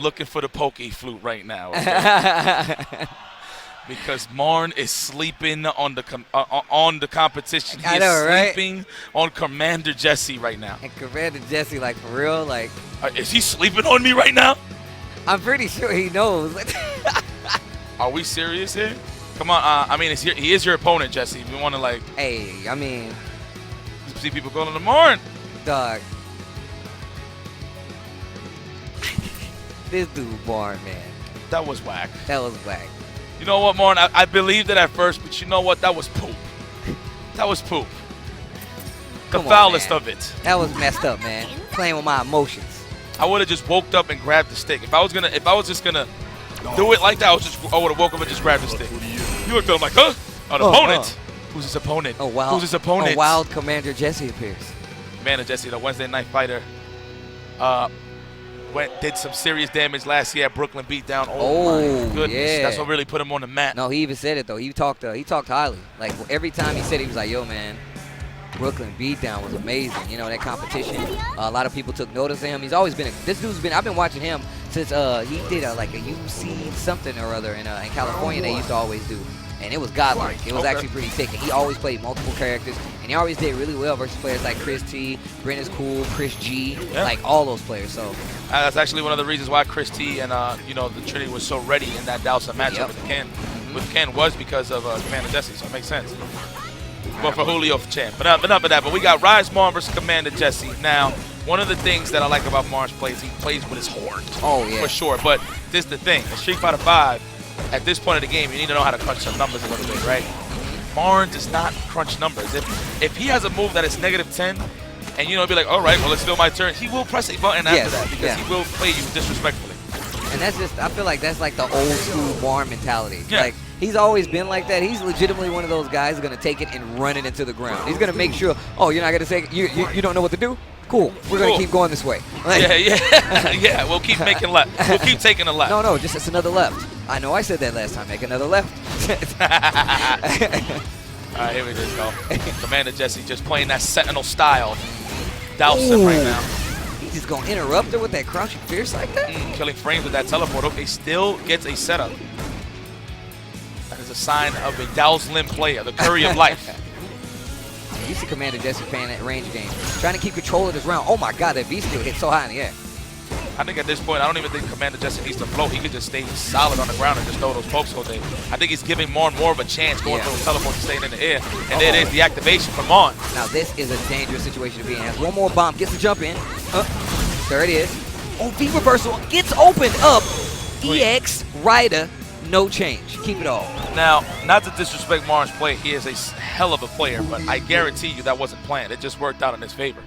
looking for the poke flute right now. Okay? Because Marn is sleeping on the competition. He is sleeping on Commander Jesse right now. And Commander Jesse, like, for real, like... is he sleeping on me right now? I'm pretty sure he knows. Are we serious here? Come on. I mean, he is your opponent, Jesse. If you want to, like... Hey, I mean... See people going to Marn. Dog. This dude, Marn, man. That was whack. That was whack. You know what, Marn? I believed it at first, but you know what? That was poop. That was poop. The foulest of it. That was messed up, man. Playing with my emotions. I would have just woke up and grabbed the stick. If I was just gonna do it like that, I would have woke up and just grabbed the stick. You looked at him like, huh? An opponent. Who's his opponent? Who's his opponent? A wild Commander Jesse appears. Commander Jesse, the Wednesday Night Fighter. Did some serious damage last year at Brooklyn Beatdown. Oh my goodness, yeah. That's what really put him on the map. No, he even said it though. He talked highly. Like every time he said it, he was like, "Yo, man, Brooklyn Beatdown was amazing." You know, that competition. A lot of people took notice of him. He's always been. This dude's been. I've been watching him since he did like a UC something or other in California. They used to always do. And it was godlike. It was actually pretty thick. And he always played multiple characters. And he always did really well versus players like Chris T, Brenna's Cool, Chris G, like all those players. So that's actually one of the reasons why Chris T and the Trinity was so ready in that Dowson matchup with Ken was because of Commander Jesse. So it makes sense. But for Julio for champ. But enough of that. But we got Rise Marn versus Commander Jesse. Now, one of the things that I like about Marn's plays, he plays with his horns. Oh yeah, for sure. But this is the thing. In Street Fighter 5. At this point of the game, you need to know how to crunch some numbers a little bit, right? Marn does not crunch numbers. If he has a move that is -10, and be like, all right, well, it's still my turn, he will press a button after that because he will play you disrespectfully. And that's just, I feel like that's like the old school Marn mentality. Yeah. Like, he's always been like that. He's legitimately one of those guys who's going to take it and run it into the ground. He's going to make sure, oh, you're not going to say, you don't know what to do? Cool. We're going to keep going this way. Like, yeah. We'll keep making left. We'll keep taking a left. No, just it's another left. I know I said that last time. Make another left. All right, here we just go. Commander Jesse just playing that Sentinel style. Dousing right now. He's just going to interrupt her with that crouching fierce like that? Killing frames with that teleport. Okay, still gets a setup. That is a sign of a Dow's Limb player, the Curry of life. You see Commander Jesse playing that range game. Trying to keep control of this round. Oh my God, that V-skill hit so high in the air. I think at this point, I don't even think Commander Jesse needs to float. He could just stay solid on the ground and just throw those pokes all day. I think he's giving Marn more of a chance going through the teleport and staying in the air. And there it is, the activation from Marn. Now this is a dangerous situation to be in. Has one more bomb, gets the jump in. There it is. Oh, V reversal gets opened up. EX, Ryder, no change. Keep it all. Now, not to disrespect Marn's play, he is a hell of a player, but I guarantee you that wasn't planned. It just worked out in his favor.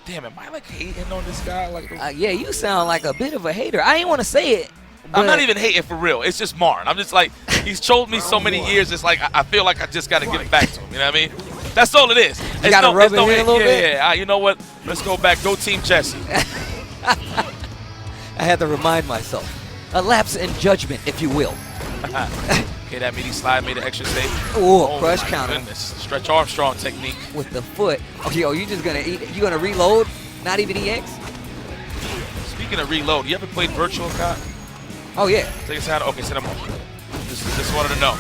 Damn, am I like hating on this guy? Like, yeah, you sound like a bit of a hater. I ain't want to say it. I'm not even hating for real. It's just Marn. I'm just like, he's trolled me so many years. It's like I feel like I just got to give it back to him. You know what I mean? That's all it is. You got to rub it in a little bit? Yeah. You know what? Let's go back. Go Team Jesse. I had to remind myself. A lapse in judgment, if you will. Okay, that meaty slide made an extra save. Oh, crush counter. Goodness. Stretch Armstrong technique. With the foot. Okay, you just going to eat? You going to reload? Not even EX? Speaking of reload, you ever played Virtual Cop? Oh, yeah. Take us out. Okay, send him on. Just wanted to know.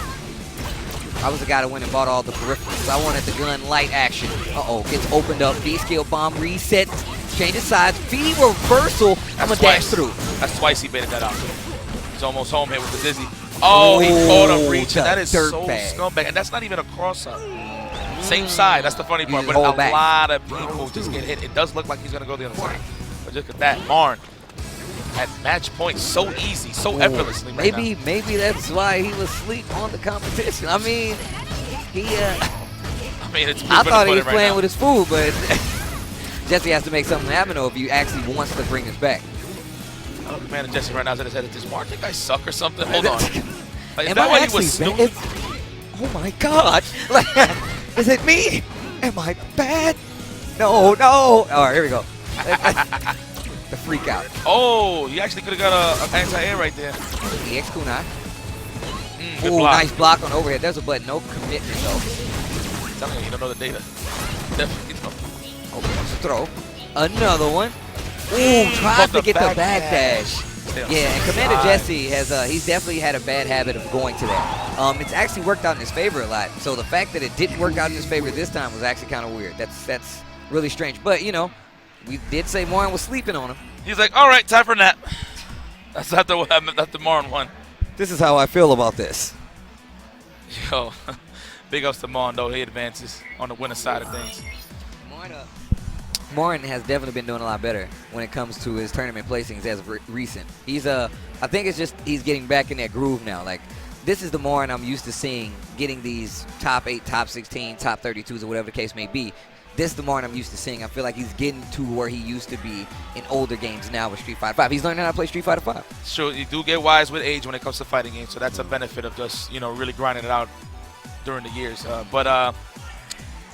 I was the guy that went and bought all the peripherals. I wanted the gun light action. Uh-oh, gets opened up. V-skill bomb resets. Changes sides. V reversal. I'm going to dash through. That's twice he baited that out. He's almost home here with the dizzy. Oh, he caught him reaching. That is so scumbag. And that's not even a cross-up. Same side. That's the funny part. But a lot of people just get hit. It does look like he's going to go the other side. But just at that, Marn at match point so easy, so effortlessly right now. Maybe that's why he was asleep on the competition. I mean, I thought he was playing with his food, but Jesse has to make something happen though if he actually wants to bring this back. I don't know, Commander Jesse right now is at his head. Does Marn think I suck or something? Hold on. Like, is that why he was snoozing? Oh my God. Is it me? Am I bad? No. All right, here we go. The freak out. Oh, you actually could have got an anti-air right there. EX kunai. Ooh, nice block on overhead. There's a button. No commitment, though. I'm telling you don't know the data. Definitely don't. Oh, throw. Another one. Ooh, tries to get the back dash. stay on. Yeah, and Commander Jesse has he's definitely had a bad habit of going to that. It's actually worked out in his favor a lot. So the fact that it didn't work out in his favor this time was actually kind of weird. That's really strange. But you know, we did say Morin was sleeping on him. He's like, all right, time for a nap. That's not the Morin one. This is how I feel about this. Yo, big ups to Morin though. He advances on the winner side of things. Morin has definitely been doing a lot better when it comes to his tournament placings as of recent. He's I think it's just he's getting back in that groove now. Like, this is the Morin I'm used to seeing getting these top 8, top 16, top 32s, or whatever the case may be. This is the Morin I'm used to seeing. I feel like he's getting to where he used to be in older games now with Street Fighter 5. He's learning how to play Street Fighter 5. Sure, you do get wise with age when it comes to fighting games, so that's a benefit of just, you know, really grinding it out during the years. But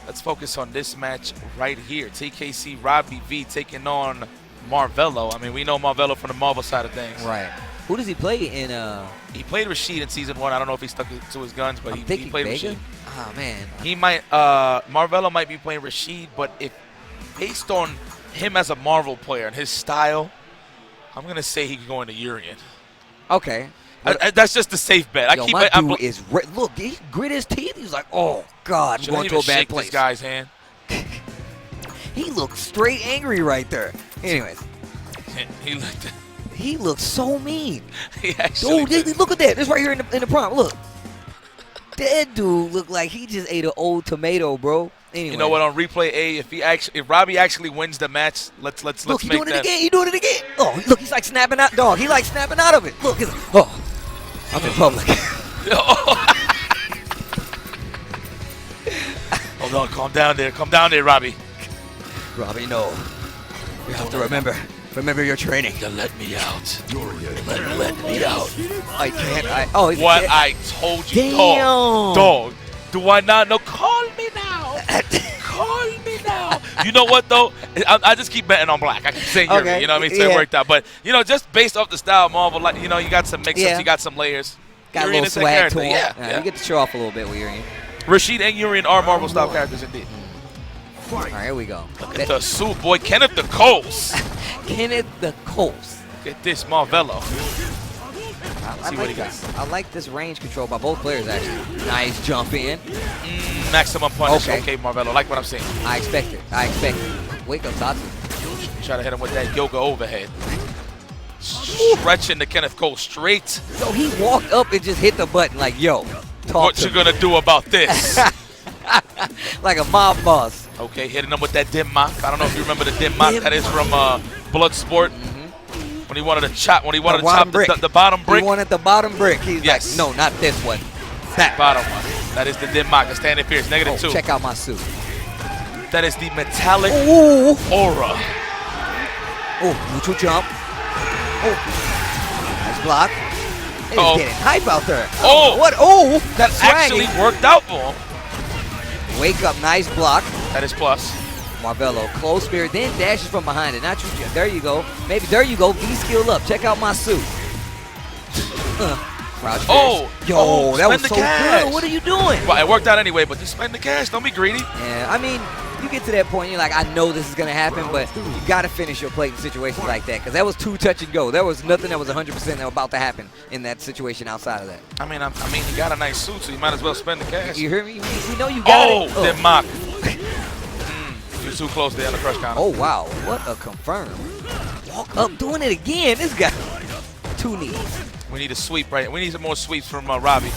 let's focus on this match right here. TKC Robbie V taking on Marvello. I mean, we know Marvello from the Marvel side of things. Right. Who does he play in? He played Rashid in Season 1. I don't know if he stuck to his guns, but he played Rashid. Oh, man. He might, Marvello might be playing Rashid, but if based on him as a Marvel player and his style, I'm going to say he could go into Urian. Okay. That's just a safe bet. Yo, dude is look, he grit his teeth. He's like, oh, God, I'm going to a bad place. This guy's hand? He looks straight angry right there. Anyways. He looks so mean. He actually dude, look at that. This right here in the prompt. Look. That dude looked like he just ate an old tomato, bro. Anyway. You know what? On replay A, if Robbie actually wins the match, let's look, make that. He doing it again. He doing it again. Oh, look, he's like snapping out, dog. He like snapping out of it. Look, he's like, oh, I'm in public. Hold on, calm down there, Robbie. Robbie, no. You have to remember your training. You let me out. Let me out. I can't. I told you, damn. Dog. Do I not know? Call me now. Call me now. You know what though? I just keep betting on black. I keep saying Yuri. You know what I mean? So it worked out. But you know, just based off the style of Marvel, like you know, you got some mix-ups, you got some layers. Got Urian a little swag to him. Yeah. You get to show off a little bit with Urian. Rashid and Urian are Marvel style characters indeed. All right, here we go. Look at the suit, boy. Kenneth the Coles. Kenneth the Coles. Get this Marvello. See what he got. I like this range control by both players, actually. Nice jump in. Maximum punish. Okay, Marvello. Like what I'm saying. I expect it. Wake up, Tatsu. Try to hit him with that yoga overhead. Stretching the Kenneth Cole straight. So he walked up and just hit the button like, yo, what you gonna do about this? Like a mob boss. Okay, hitting him with that dim mock. I don't know if you remember the dim mock. That is from Bloodsport. When he wanted to chop, the bottom brick. He wanted the bottom brick. He's like, no, not this one. That bottom one. That is the dim mock. The standing fierce. -2. Check out my suit. That is the metallic aura. Oh, neutral jump. Oh, nice block. He's getting hype out there. Oh, what? Oh, that actually worked out for him. Wake up, nice block. That is plus. Marvello, close spirit, then dashes from behind it. Not true. There you go. Maybe there you go. V-skill up. Check out my suit. Crouch yo, that was so good. What are you doing? Well, it worked out anyway, but just spend the cash. Don't be greedy. Yeah, I mean, you get to that point, you're like, I know this is going to happen, but you got to finish your plate in situations like that because that was too touch and go. There was nothing that was 100% that was about to happen in that situation outside of that. I mean, you got a nice suit, so you might as well spend the cash. You hear me? We know you got it. Oh, that mock. You're too close there on the crush counter. Oh, wow. What a confirm. Walk up, doing it again. This guy. 2 knees. We need a sweep, right? We need some more sweeps from Robbie.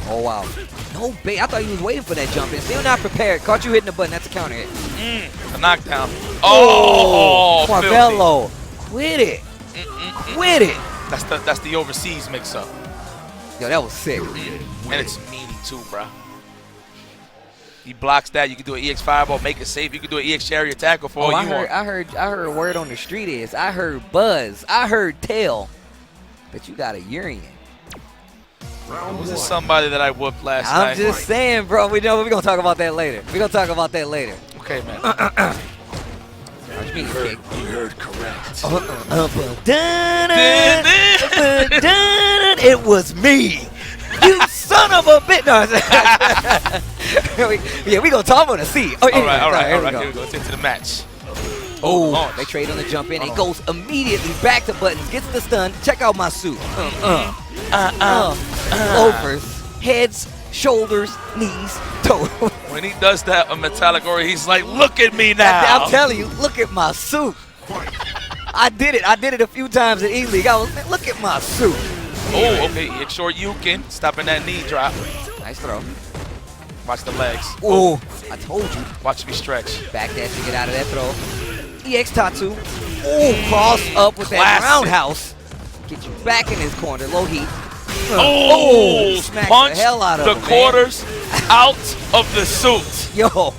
Oh, wow. No bait. I thought he was waiting for that jump in. Still not prepared. Caught you hitting the button. That's a counter hit. A knockdown. Oh, Marvello. Quit it. Quit it. That's the overseas mix-up. Yo, that was sick. And it's meaty, too, bro. He blocks that. You can do an EX fireball, make it safe. You can do an EX chariot tackle for all you want. I heard word on the street is, I heard buzz, I heard tell that you got a Urian. Was this somebody that I whooped last night? I'm just saying, bro. We're going to talk about that later. We're going to talk about that later. Okay, man. You heard correct. It was me. You son of a bitch. No, yeah, we going to talk on the seat. Oh, all right. Here we go. Let's get to the match. Oh, they trade on the jump in. It goes immediately back to buttons, gets the stun. Check out my suit. Loafers, heads, shoulders, knees, toes. When he does that on Metallic Ori, he's like, look at me now. I'm telling you, look at my suit. I did it a few times at E-League. I was, man, look at my suit. Oh, okay. Extra Yukin, stopping that knee drop. Nice throw. Watch the legs. Oh, I told you. Watch me stretch. Back dash to get out of that throw. EX Tatsu. Oh, cross up with that roundhouse. Get you back in his corner. Low heat. Oh, smack punch the hell out of the him, quarters out of the suit. Yo.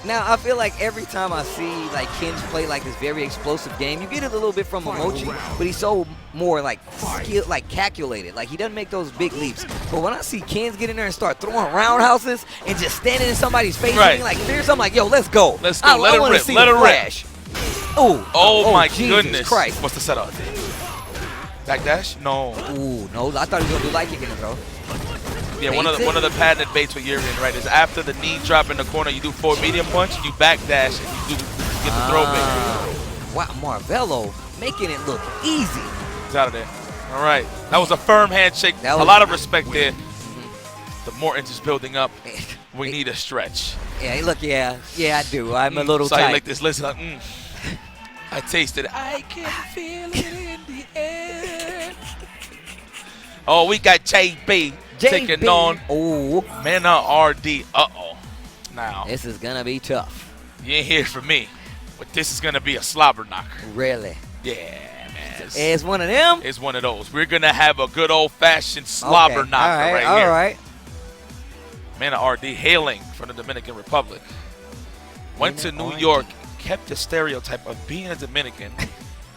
Now, I feel like every time I see like Ken's play like this very explosive game, you get it a little bit from Momochi, but he's so more like skill, like calculated. Like he doesn't make those big leaps. But when I see Ken's get in there and start throwing roundhouses and just standing in somebody's face and being like fierce, I'm like, yo, let's go. Let's go. Let it rip. Let it rip. Oh my Jesus goodness. Christ. What's the setup? Back dash? No. Ooh, no. I thought he was gonna do light kick in the throw. Yeah, one of the patented baits with Yurian, right, is after the knee drop in the corner, you do forward medium punch, you back dash, and you get the throw bait. Wow, Marvello making it look easy. He's out of there. All right. That was a firm handshake. A lot of respect there. The more inches building up, we need a stretch. Yeah, look, yeah, I do. I'm a little so tight. I like this listen, like, I tasted it. I can feel it in the air. Oh, we got JB. Taking on Mena RD. Now. This is going to be tough. You ain't here for me, but this is going to be a slobber knocker. Really? Yeah, man. It's one of them? It's one of those. We're going to have a good old-fashioned slobber knocker right here. All right. Mena RD hailing from the Dominican Republic. Went to New York, kept the stereotype of being a Dominican,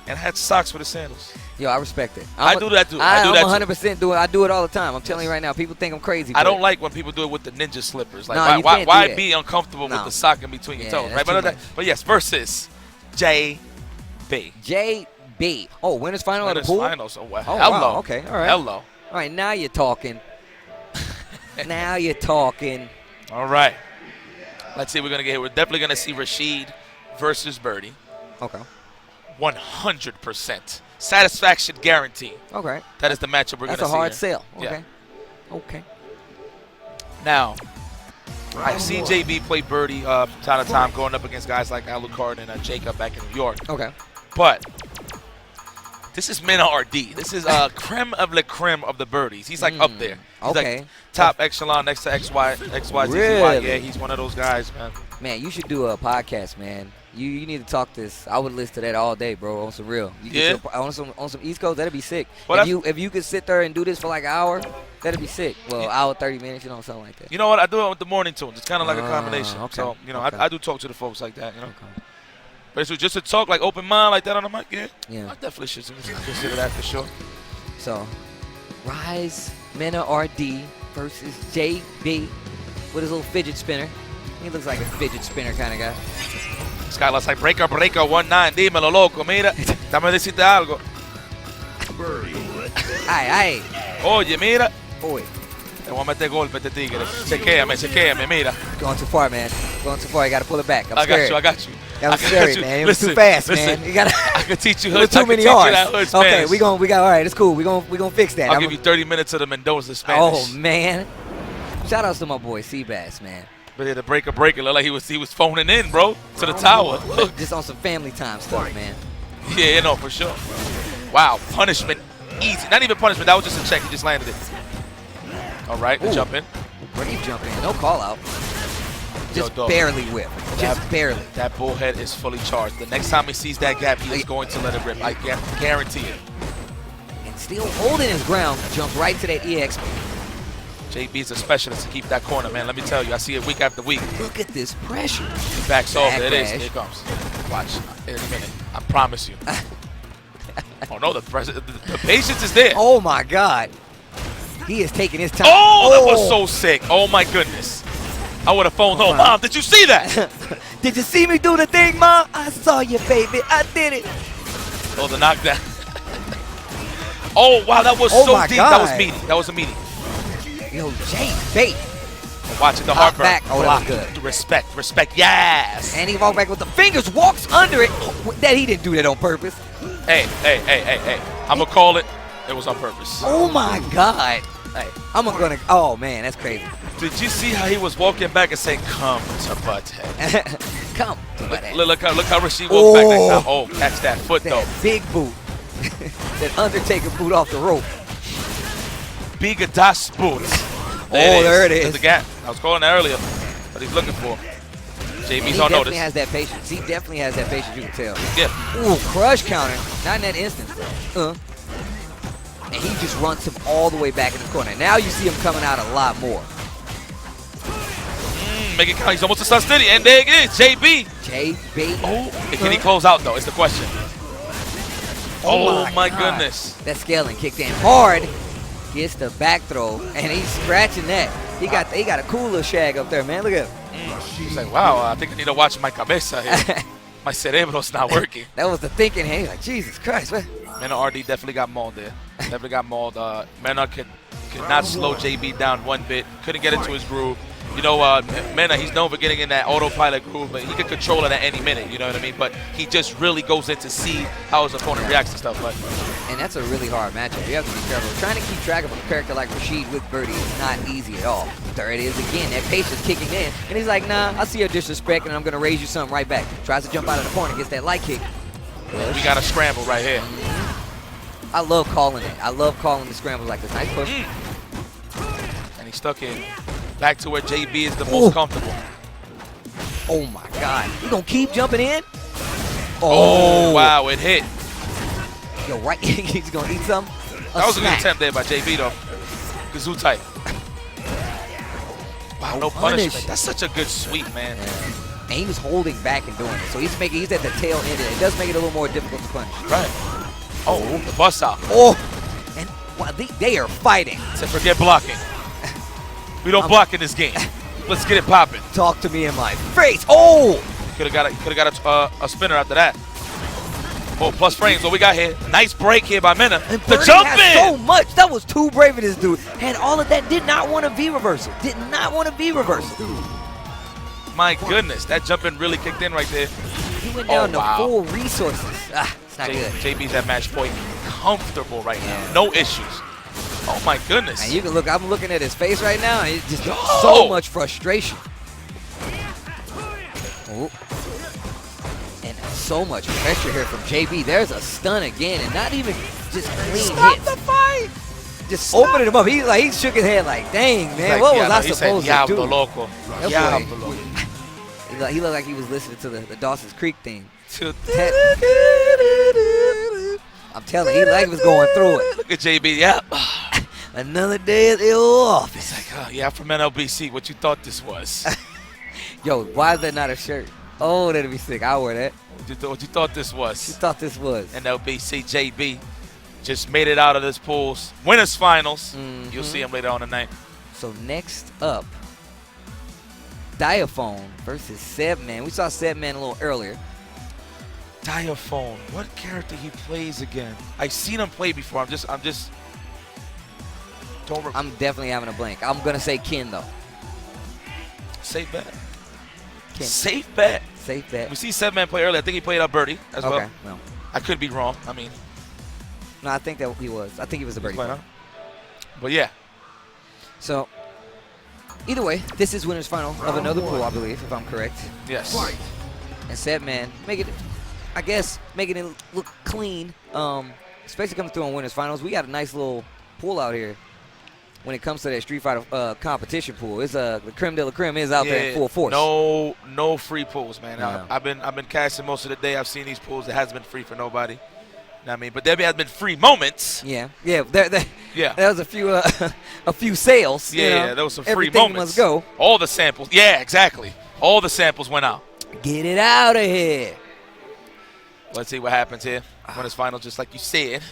and had socks with his sandals. Yo, I respect it. I do that too. I'm 100% do it. I do it all the time. I'm telling you right now. People think I'm crazy. I don't like when people do it with the ninja slippers. Like, no, why be uncomfortable with the sock in between your toes, right? But yes, versus JB. JB. Oh, winners final of the pool? Finals. Oh, well, hello. Wow. Okay, all right. Hello. All right, now you're talking. Now you're talking. All right. Let's see. We're gonna get here. We're definitely gonna see Rashid versus Birdie. Okay. 100%. Satisfaction guarantee. Okay. That is the matchup we're going to see. That's a hard here. sell. Okay. Yeah. Okay. Now, I've seen JB play Birdie from time to time going up against guys like Alucard and Jacob back in New York. Okay. But this is Mena RD. This is creme of la creme of the Birdies. He's like up there. He's like top echelon next to XYZY. Really? Yeah, he's one of those guys, man. Man, you should do a podcast, man. You need to talk this. I would listen to that all day, bro. On some real. On some East Coast, that'd be sick. Well, if you could sit there and do this for like an hour, that'd be sick. Well, hour 30 minutes, something like that. You know what? I do it with the morning tunes. It's kind of like a combination. Okay. So I do talk to the folks like that. But it's just to talk like open mind like that on the mic. Yeah. I definitely should consider that for sure. So, Rise Mena RD versus JB with his little fidget spinner. He looks like a fidget spinner kind of guy. This guy looks like breaker 19. Dímelo, loco. Mira, dame decirte algo. Ay. Oye, mira. Oye. Te voy a meter golpe este tigre. Chequéame, mira. Going too far, man. Going too far. You got to pull it back. I got you. That was scary, man. It was too fast, man. You gotta. I can teach you hood. Too many R's. Okay, we got. All right, it's cool. We gonna fix that. I'll give you 30 minutes of the Mendoza Spanish. Oh man. Shout outs to my boy Seabass, man. But yeah, the breaker looked like he was phoning in, bro, to the tower. Just on some family time stuff, man. Yeah, no, for sure. Wow, punishment easy. Not even punishment. That was just a check. He just landed it. All right, jump in. Brave jump in. No call out. Just barely whip. Just barely. That bullhead is fully charged. The next time he sees that gap, he is going to let it rip. I guarantee it. And still holding his ground. Jumps right to that EX. JB is a specialist to keep that corner, man. Let me tell you, I see it week after week. Look at this pressure. He backs off. There it is. Here it comes. Watch. In a minute. I promise you. Oh, no, the patience is there. Oh, my God. He is taking his time. Oh, that was so sick. Oh, my goodness. I would have phoned home. Mom, did you see that? Did you see me do the thing, Mom? I saw you, baby. I did it. Oh, the knockdown. Oh, wow, that was so deep. God. That was meaty. That was a meaty. Yo, JB. Watch it, the heartburn. Back. Oh, that was good. Respect, yes. And he walked back with the fingers, walks under it. That he didn't do that on purpose. Hey. I'm going to call it. It was on purpose. Oh, my God. Hey, oh, man, that's crazy. Did you see how he was walking back and saying, come to Butthead? Come to Butthead. Look how Rashid walked back next time. Oh, catch that foot, though. That big boot. That Undertaker boot off the rope. Big Das boot. There it is. There's the gap. I was calling that earlier. What he's looking for. JB's on notice. He definitely has that patience. He definitely has that patience, you can tell. Yeah. Ooh, crush counter. Not in that instance. And he just runs him all the way back in the corner. Now you see him coming out a lot more. Make it count. He's almost a stun steady. And there it is. JB. JB. Oh, can he close out, though? Is the question. Oh, my goodness. That scaling kicked in hard. Gets the back throw, and he's scratching that. He got a cool little shag up there, man. Look at him. He's like, wow, I think I need to watch my cabeza here. My cerebro's not working. That was the thinking. He's like, Jesus Christ. What? Penoi RD definitely got mauled there. Definitely got mauled. Penoi could not slow JB down one bit. Couldn't get into his groove. You know, Penoi, he's known for getting in that autopilot groove, but he can control it at any minute, you know what I mean? But he just really goes in to see how his opponent reacts and stuff. And that's a really hard matchup. You have to be careful. Trying to keep track of a character like Rashid with Birdie is not easy at all. There it is again. That patience kicking in. And he's like, nah, I see your disrespect, and I'm going to raise you something right back. Tries to jump out of the corner, gets that light kick. We got a scramble right here. I love calling it. I love calling the scrambles like this. Nice push. And he's stuck in. Back to where JB is the most comfortable. Oh, my God. You going to keep jumping in? Oh, wow. It hit. Yo, right. He's going to eat some. That was a good attempt there by JB, though. Kazoo type. Wow, no punishment. That's such a good sweep, man. Yeah. And he was holding back and doing it. So he's at the tail end of it. It does make it a little more difficult to punish. Right. Oh, the bust out. Oh. And well, they are fighting. So forget blocking. We don't block in this game. Let's get it popping. Talk to me in my face. Oh! Could have got a spinner after that. Oh, plus frames. What we got here? Nice break here by Penoi. The jump in. So much. That was too brave of this dude. Had all of that. Did not want a V reversal. Did not want a V reversal. My goodness, that jump in really kicked in right there. He went down to full resources. It's not good. JB's at match point, comfortable right now. No issues. Oh my goodness. And you can look, I'm looking at his face right now, and it's just so much frustration. Oh. And so much pressure here from JB. There's a stun again, and not even just clean Stop hits. the fight. Just opening him up. He shook his head like, dang, man, what was I supposed to do? Loco. He looked like he was listening to the Dawson's Creek theme. I'm telling you, he was going through it. Look at JB, yep. Another day at the old office. He's like, yeah, I'm from NLBC. What you thought this was? Yo, why is that not a shirt? Oh, that'd be sick. I'll wear that. What you thought this was? You thought this was? NLBC JB just made it out of this pool's winners finals. You'll see him later on tonight. So next up, Daphhone versus Sebman. We saw Sebman a little earlier. Daphhone, what character he plays again? I've seen him play before. I'm just don't remember. I'm definitely having a blank. I'm gonna say Ken though. Safe bet. Ken. Safe bet. Safe bet. We see Sebman play earlier. I think he played Birdie as well. No. I could be wrong. I mean, no, I think that he was. I think he was a Birdie player. But yeah. So either way, this is winners final of another pool, I believe, if I'm correct. Yes. And Sebman making it look clean. Especially coming through on winners finals. We got a nice little pool out here when it comes to that Street Fighter competition pool. It's the creme de la creme is out there in full force. No free pools, man. No. I've been casting most of the day. I've seen these pools. It hasn't been free for nobody. You know what I mean? But there has been free moments. Yeah. There was a few sales. Yeah, there was some free Everything moments. must go. All the samples. Yeah, exactly. All the samples went out. Get it out of here. Let's see what happens here. Winners final, just like you said.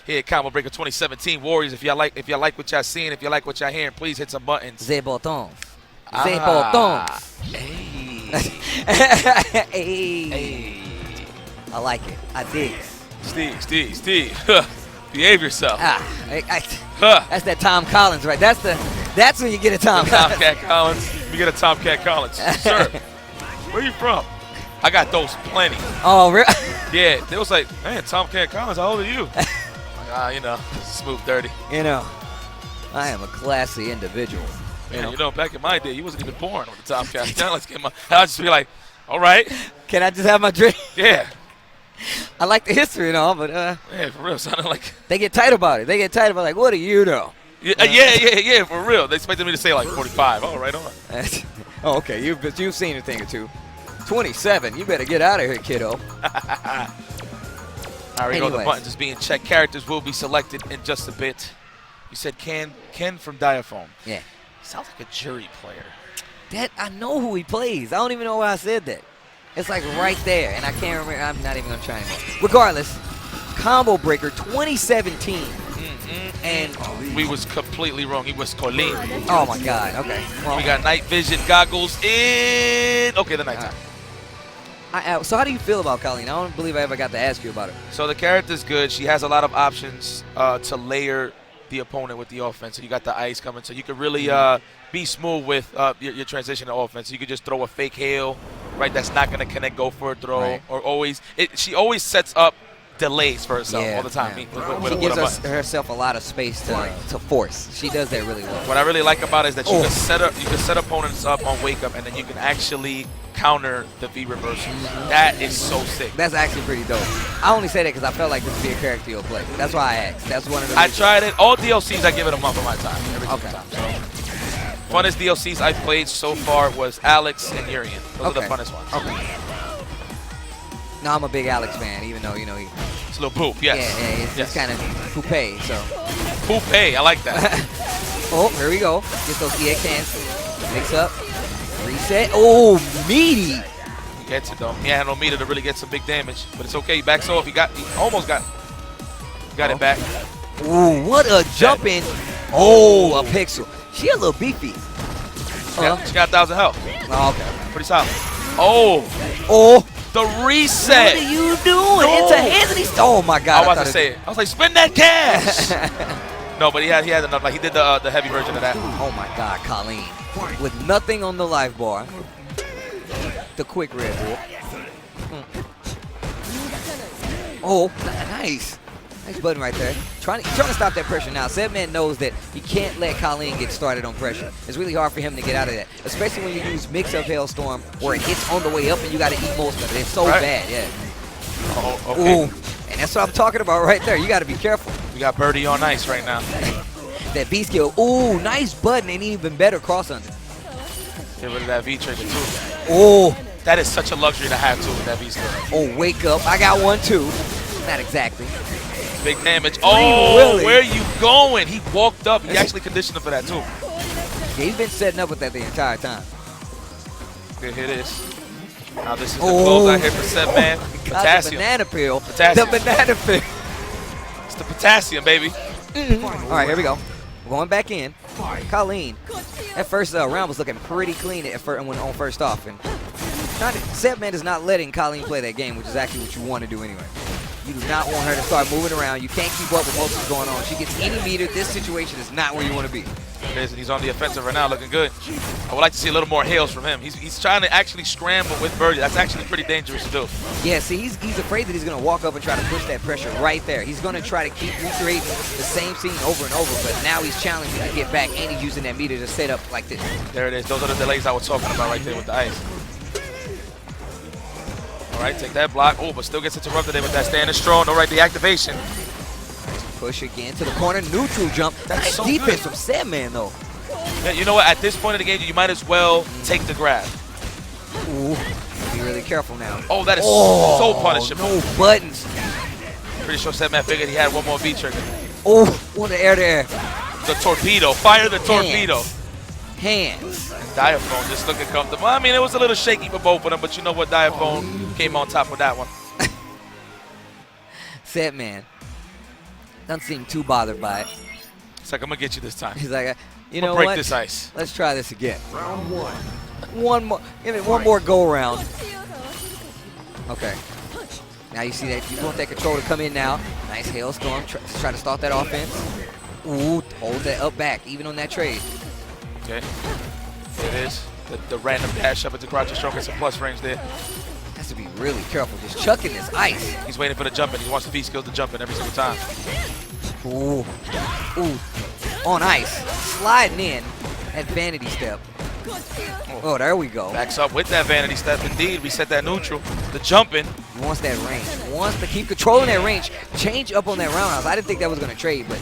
Here at Combo Breaker 2017 Warriors. If y'all like what y'all seeing, if you like what y'all hearing, please hit some buttons. Ze botons. Ze botons. Hey. I like it. I dig. Steve. Behave yourself. That's that Tom Collins, right? That's when you get a Tom Collins. Tomcat Collins. You get a Tomcat Collins. Sir, where you from? I got those plenty. Oh, really? Yeah, they was like, man, Tom Ken Collins, how old are you? Like, you know, smooth, dirty. You know, I am a classy individual. Man, you know, back in my day, he wasn't even born when the Tom Ken Collins came out. I'd just be like, all right. Can I just have my drink? Yeah. I like the history and all, but yeah, for real, sounded like they get tight about it. They get tight about like, what do you know? Yeah, for real. They expected me to say like 45. Oh, right on. Oh, okay. You've seen a thing or two. 27. You better get out of here, kiddo. All right, we go. The buttons is being checked. Characters will be selected in just a bit. You said Ken from Daphhone. Yeah. Sounds like a jury player. That I know who he plays. I don't even know why I said that. It's like right there, and I can't remember. I'm not even gonna try anymore. Regardless, Combo Breaker 2017. And we was completely wrong. He was Colleen. Oh my God. Okay. Well, we got night vision goggles in. Okay, the nighttime. So how do you feel about Colleen? I don't believe I ever got to ask you about her. So the character's good. She has a lot of options to layer the opponent with the offense. So you got the ice coming, so you could really be smooth with your transition to offense. You could just throw a fake hail, right? That's not going to connect. Go for a throw, right. Or she always sets up delays for herself all the time. Yeah. She gives herself a lot of space to force. She does that really well. What I really like about it is that you can set opponents up on wake up, and then you can actually counter the V reversals. That is so sick. That's actually pretty dope. I only say that because I felt like this would be a character you'll play. That's why I asked. That's one of the reasons. I tried it. All DLCs, I give it a month of my time. Every single time. So, funnest DLCs I've played so far was Alex and Urian. Those are the funnest ones. Okay. No, I'm a big Alex fan, even though, you know, it's a little poop, yes. Yeah, it's kind of poupée, so. Poupée, I like that. Oh, here we go. Get those EX hands. Mix up. Reset. Oh, meaty. He gets it, though. He had no meter to really get some big damage, but it's okay. He backs off. He almost got it back. Ooh, what a jump in. Oh, a pixel. She a little beefy. She got 1,000 health. Oh, okay. Pretty solid. Oh. The reset. What are you doing? Into hands and he's. Oh my God. I was about to say it. I was like, spend that cash. No, but he had enough. Like he did the heavy version of that. Oh my God, Colleen. With nothing on the life bar. The quick Red Bull. Oh, nice. Nice button right there. Trying to stop that pressure now. Sebman knows that he can't let Colleen get started on pressure. It's really hard for him to get out of that, especially when you use mix-up Hailstorm where it hits on the way up and you got to eat most of it. It's so bad, yeah. Oh, okay. Ooh, and that's what I'm talking about right there. You got to be careful. We got Birdie on ice right now. That V skill. Ooh, nice button and even better cross under. Get rid of that V trigger too. Oh. That is such a luxury to have too with that V skill. Oh, wake up. I got one too. Not exactly. Big damage. Oh, where are you going? He walked up. He actually conditioned him for that too. Yeah, he's been setting up with that the entire time. Good hit is. Now this is the closeout hit for Sebman. Potassium. The banana peel. Potassium. The banana peel. It's the potassium, baby. All right, here we go. Going back in. Colleen. That first round was looking pretty clean when on first off. And Sebman is not letting Colleen play that game, which is actually what you want to do anyway. You do not want her to start moving around. You can't keep up with most of what's going on. She gets any meter. This situation is not where you want to be. It is, and he's on the offensive right now, looking good. I would like to see a little more hails from him. He's trying to actually scramble with Birdie. That's actually pretty dangerous to do. Yeah, see, he's afraid that he's going to walk up and try to push that pressure right there. He's going to try to keep recreating the same scene over and over, but now he's challenging to get back, and he's using that meter to set up like this. There it is. Those are the delays I was talking about right there with the ice. All right, take that block. Oh, but still gets interrupted there with that standing strong. All right, the activation. Push again to the corner. Neutral jump. That's nice so defense good from Sebman, though. Yeah, you know what? At this point in the game, you might as well take the grab. Ooh, be really careful now. Oh, that is so punishable. No buttons. Pretty sure Sebman figured he had one more V trigger. Oh, what the air to air. The torpedo. Fire the torpedo. Hands. Daphhone just looking comfortable. I mean, it was a little shaky for both of them, but you know what? Daphhone came on top with that one. Sebman doesn't seem too bothered by it. It's like, I'm going to get you this time. He's like, you know break what? This ice. Let's try this again. Round one. One more. Give it one more go around. Okay. Now you see that you want that control to come in now. Nice hailstorm. Try to start that offense. Ooh, hold that up back, even on that trade. Okay. There it is. The random dash up into crouching stroke. It's a plus range there. Has to be really careful. Just chucking this ice. He's waiting for the jump in. He wants the V skills to jump in every single time. Ooh. Ooh. On ice. Sliding in. That vanity step. Oh, there we go. Backs up with that vanity step. Indeed, we set that neutral. The jumping. He wants that range. Wants to keep controlling that range. Change up on that roundhouse. I didn't think that was going to trade, but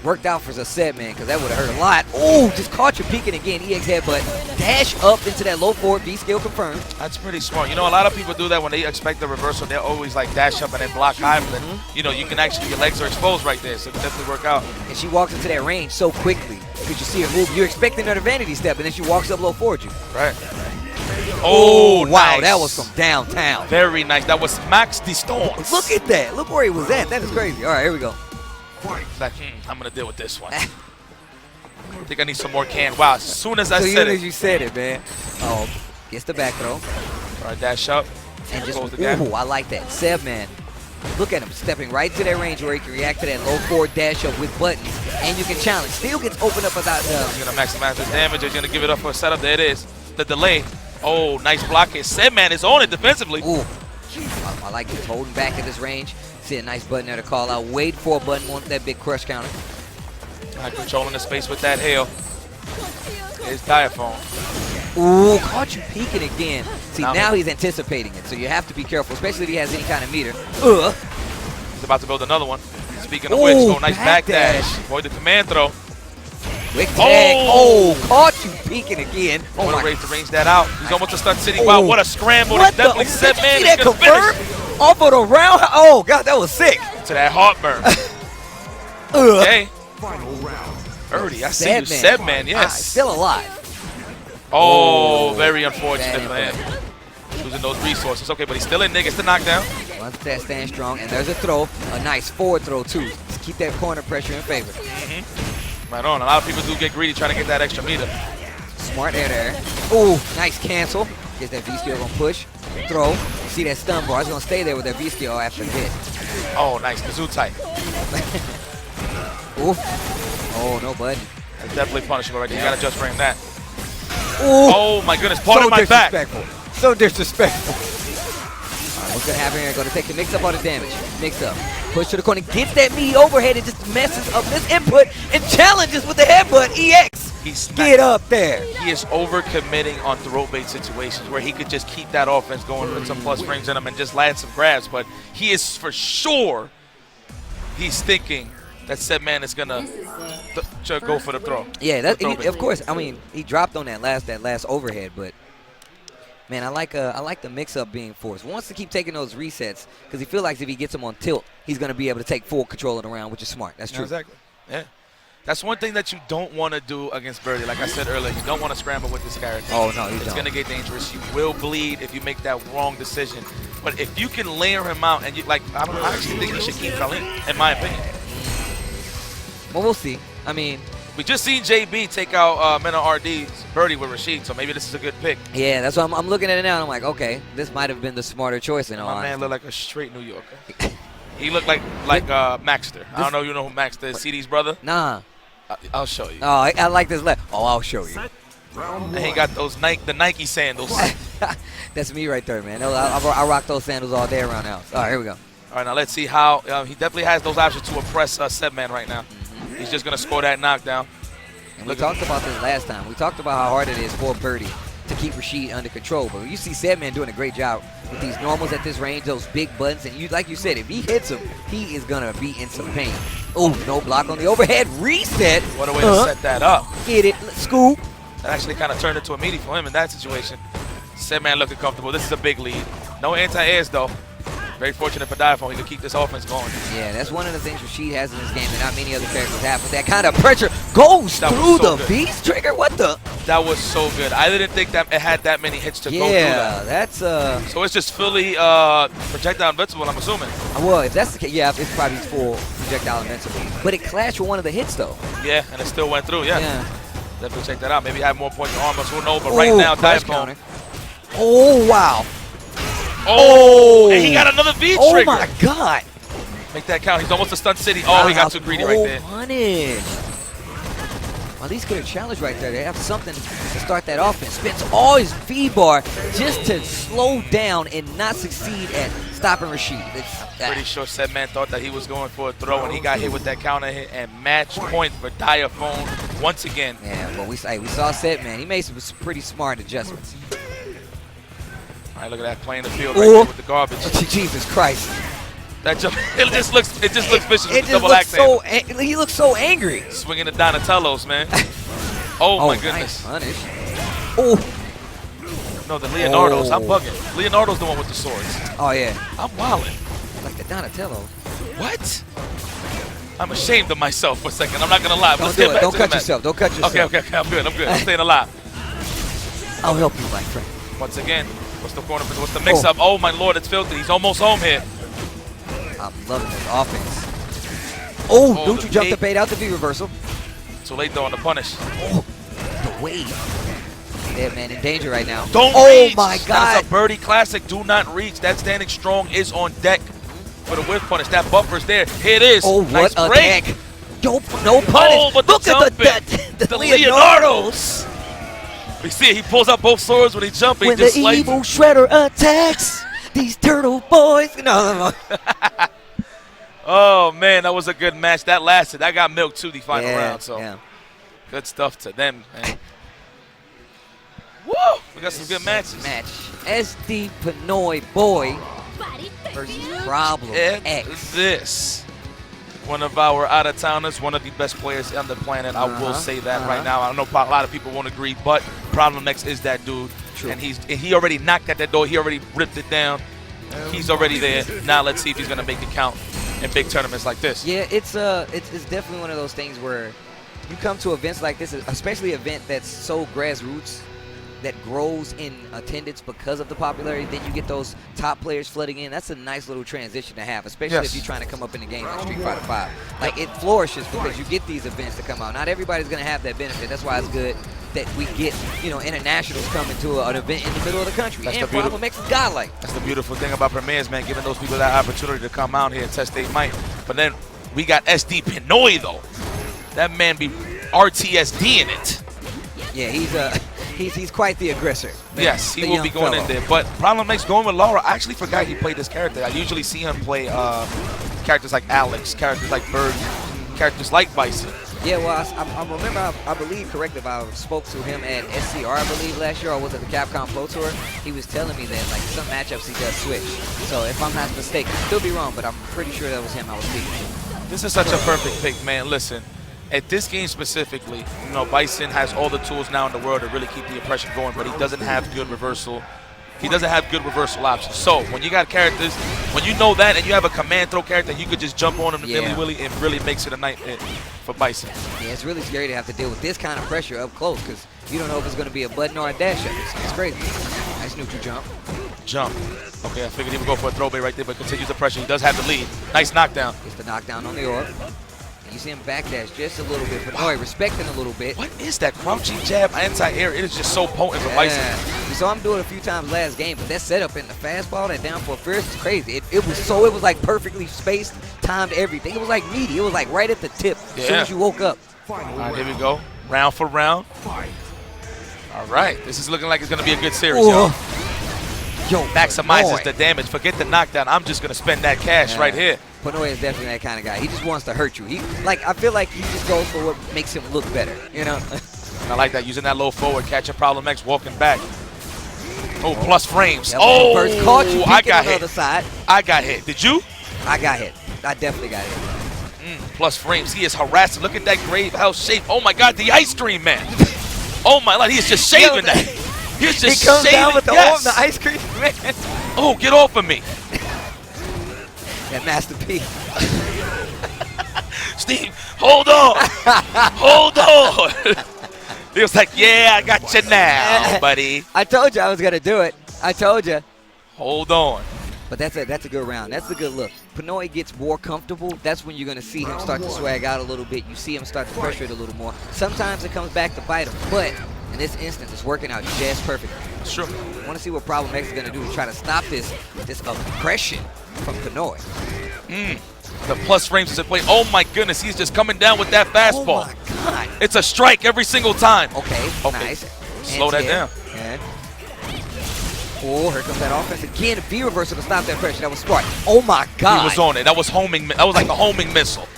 worked out for the Sebman because that would have hurt a lot. Ooh, just caught you peeking again. EX headbutt. Dash up into that low forward. B skill confirmed. That's pretty smart. You know, a lot of people do that when they expect the reversal. They'll always like dash up and then block high. But then, you know, you can actually, your legs are exposed right there. So it can definitely work out. And she walks into that range so quickly because you see her move. You're expecting her to vanity step, and then she walks up low forward you. Right. Oh, wow. nice. That was from downtown. Very nice. That was Max Distance. Look at that. Look where he was at. That is crazy. All right, here we go. Like, I'm going to deal with this one. I think I need some more can. Wow, as soon as I said it. As you said it, man. Oh, gets the back throw. All right, dash up. And just, ooh, I like that. Sebman, look at him stepping right to that range where he can react to that low forward dash up with buttons. And you can challenge. Still gets opened up without He's going to maximize his damage. He's going to give it up for a setup. There it is. The delay. Oh, nice block here. Sebman is on it defensively. Ooh. I like him holding back at this range. See a nice button there to call out. Wait for a button, want that big crush counter. Controlling the space with that hail. There's Daphhone. Ooh, caught you peeking again. See, now he's anticipating it, so you have to be careful, especially if he has any kind of meter. He's about to build another one. Speaking of which, oh, nice back dash. Avoid the command throw. Quick tag. Oh, caught you peeking again. Oh, my. My. To range that out. He's almost a stun city. Wow, what a scramble. What Definitely the? Sebman. See that confirmed? Off of the round. Oh, God, that was sick. To that heartburn. Okay. Final round. Birdie, I see you, Sebman, yes. Still alive. Oh, very unfortunate for him. Losing those resources. Okay, but he's still in there. Gets the knockdown. Once that stand strong, and there's a throw. A nice forward throw, too. Just keep that corner pressure in favor. Right on. A lot of people do get greedy trying to get that extra meter. Smart air there. Ooh, nice cancel. Gets that V-skill gonna push. Throw. See that stun bar. It's gonna stay there with that V-skill after the hit. Oh, nice. Kazoo type. Ooh. Oh, no button. That's definitely punishable right there. You gotta just frame that. Ooh. Oh my goodness, part of my back. So disrespectful. All right, what's gonna happen here? Gonna take the mix up on the damage. Mix up. Push to the corner. Gets that meaty overhead and just messes up this input and challenges with the headbutt. EX. Get up there. He is overcommitting on throat bait situations where he could just keep that offense going with some plus frames in him and just land some grabs. But he is for sure, he's thinking that Sebman is gonna go for the throw. Yeah, of course. I mean, he dropped on that last overhead, but man, I like the mix-up being forced. Wants to keep taking those resets because he feels like if he gets him on tilt, he's gonna be able to take full control of the round, which is smart. That's true. Exactly. Yeah. That's one thing that you don't want to do against Birdie. Like I said earlier, you don't want to scramble with this character. Oh, no, you don't. It's going to get dangerous. You will bleed if you make that wrong decision. But if you can layer him out and you I actually think he should keep Colleen, in my opinion. Well, we'll see. I mean, we just seen JB take out Penoi RD's Birdie with Rashid, so maybe this is a good pick. Yeah, that's why I'm looking at it now, and I'm like, okay, this might have been the smarter choice in all honesty. My man looked like a straight New Yorker. He looked like Maxter. I don't know if you know who Maxter is. CD's brother? Nah. I'll show you. Oh, I like this left. Oh, I'll show you. And he got those the Nike sandals. That's me right there, man. I rock those sandals all day around the house. All right, here we go. All right, now let's see how he definitely has those options to impress Sebman right now. He's just going to score that knockdown. And we talked about this last time. We talked about how hard it is for Birdie to keep Rashid under control. But you see Sebman doing a great job with these normals at this range, those big buttons. And like you said, if he hits him, he is going to be in some pain. Oh, no block on the overhead. Reset. What a way to set that up. Get it. Scoop. That actually kind of turned into a meaty for him in that situation. Sebman looking comfortable. This is a big lead. No anti-airs, though. Very fortunate for Daphhone. He could keep this offense going. Yeah, that's one of the things Rashid has in this game that not many other characters have. But that kind of pressure goes through the beast trigger. What the? That was so good. I didn't think that it had that many hits to go through that. Yeah, that's So it's just fully projectile invincible, I'm assuming. Well, if that's the case, yeah, it's probably full projectile invincible. But it clashed with one of the hits, though. Yeah, and it still went through. Yeah. Definitely check that out. Maybe have more points in armor. Who knows? But right now, Daphhone. Oh wow. Oh, and he got another V trigger. Oh my God. Make that count. He's almost a stunt city. Oh, he got too greedy right there. Punish. at least get a challenge right there. They have something to start that offense. Spends all his V-bar just to slow down and not succeed at stopping Rashid. Pretty sure Sebman thought that he was going for a throw, and he got hit with that counter hit, and match point for Daphhone once again. Yeah, well, we saw Sebman. He made some pretty smart adjustments. All right, look at that playing the field right there with the garbage. Jesus Christ. That jump, it just looks vicious with the double axe handle. He looks so angry. Swinging the Donatellos, man. Oh my goodness. Nice punish. Oh. No, the Leonardos. I'm bugging. Leonardo's the one with the swords. Oh, yeah. I'm wilding. Like the Donatello. What? I'm ashamed of myself for a second. I'm not going to lie. Don't do it. Don't cut yourself. Don't cut yourself. Okay. I'm good. I'm staying alive. I'll help you, my friend. Once again, what's the corner? What's the mix-up? Oh, my Lord, it's filthy. He's almost home here. I'm loving this offense. Oh, don't you jump the bait out the V reversal. Too late, though, on the punish. Oh, the wave. Yeah, man, in danger right now. Don't reach. Oh, my God. That's a Birdie classic. Do not reach. That standing strong is on deck for the whiff punish. That buffer's there. Here it is. Oh, nice what a break. tag. No punish. Oh, but look at the Leonardos. We see it. He pulls out both swords when he's jumping. When the evil shredder attacks these turtle boys. No. Oh, man, that was a good match. That lasted. That got milked to the final round. So good stuff to them, man. Woo! We got some good matches. SD Penoi boy versus Problem X. This. One of our out-of-towners, one of the best players on the planet. I will say that right now. I know a lot of people won't agree, but Problem X is that dude. True. And he already knocked at that door. He already ripped it down. He's already there. Now let's see if he's going to make it count in big tournaments like this. Yeah, it's definitely one of those things where you come to events like this, especially an event that's so grassroots, that grows in attendance because of the popularity. Then you get those top players flooding in. That's a nice little transition to have, especially if you're trying to come up in the game like Street Fighter V. Like, it flourishes because you get these events to come out. Not everybody's going to have that benefit. That's why it's good that we get, internationals coming to an event in the middle of the country. That's and Problem X is godlike. That's the beautiful thing about premieres, man, giving those people that opportunity to come out here and test their might. But then we got SD Penoi, though. That man be RTSD in it. Yeah, he's quite the aggressor. Yes, he will be going in there. But Problem X going with Laura. I actually forgot he played this character. I usually see him play characters like Alex, characters like Birdie, characters like Bison. Yeah, well, I remember, I believe, correct, if I spoke to him at SCR, I believe, last year, or was it the Capcom Pro Tour? He was telling me that, like, some matchups he does switch. So if I'm not mistaken, still be wrong, but I'm pretty sure that was him I was speaking to. This is such a perfect pick, man. Listen. At this game specifically, Bison has all the tools now in the world to really keep the oppression going, but he doesn't have good reversal. He doesn't have good reversal options. So when you got characters, when you know that and you have a command throw character, you could just jump on him willy-willy and really makes it a nightmare for Bison. Yeah, it's really scary to have to deal with this kind of pressure up close because you don't know if it's going to be a button or a dash up. It's crazy. Nice neutral jump. Okay, I figured he would go for a throwaway right there, but continues the pressure. He does have the lead. Nice knockdown. Gets the knockdown on the orb. You see him backdash just a little bit, but respecting a little bit. What is that crouching jab anti-air? It is just so potent for Bison. You saw him do it a few times last game, but that setup in the fastball, that down for first is crazy. It was like perfectly spaced, timed everything. It was like meaty. It was like right at the tip as soon as you woke up. All right, here we go. Round for round. All right, this is looking like it's going to be a good series, y'all. Maximizes the damage. Forget the knockdown. I'm just going to spend that cash right here. Penoi is definitely that kind of guy. He just wants to hurt you. I feel like he just goes for what makes him look better, And I like that, using that low forward, catching Problem X, walking back. Oh, plus frames. First caught you I got hit. On the other side. I got hit. Did you? I got hit. I definitely got hit. Plus frames. He is harassing. Look at that grave house shape. Oh, my God, the ice cream man. Oh, my God, he is just shaving that. He's just he comes shaving. Down with the arm, the ice cream man. Oh, get off of me. That Master P. Steve, hold on. Hold on. He was like, yeah, I got you now, buddy. I told you I was going to do it. I told you. Hold on. But that's a good round. That's a good look. Penoi gets more comfortable. That's when you're going to see him start to swag out a little bit. You see him start to pressure it a little more. Sometimes it comes back to bite him, but in this instance, it's working out just perfectly. Sure. I want to see what Problem X is going to do to try to stop this aggression from Penoi. The plus frames is at play. Oh, my goodness. He's just coming down with that fastball. Oh, my God. God. It's a strike every single time. Okay. Nice. Slow that down. Yeah. Oh, here comes that offense again. V reversal to stop that pressure. That was smart. Oh my God. He was on it. That was homing. That was like a homing missile.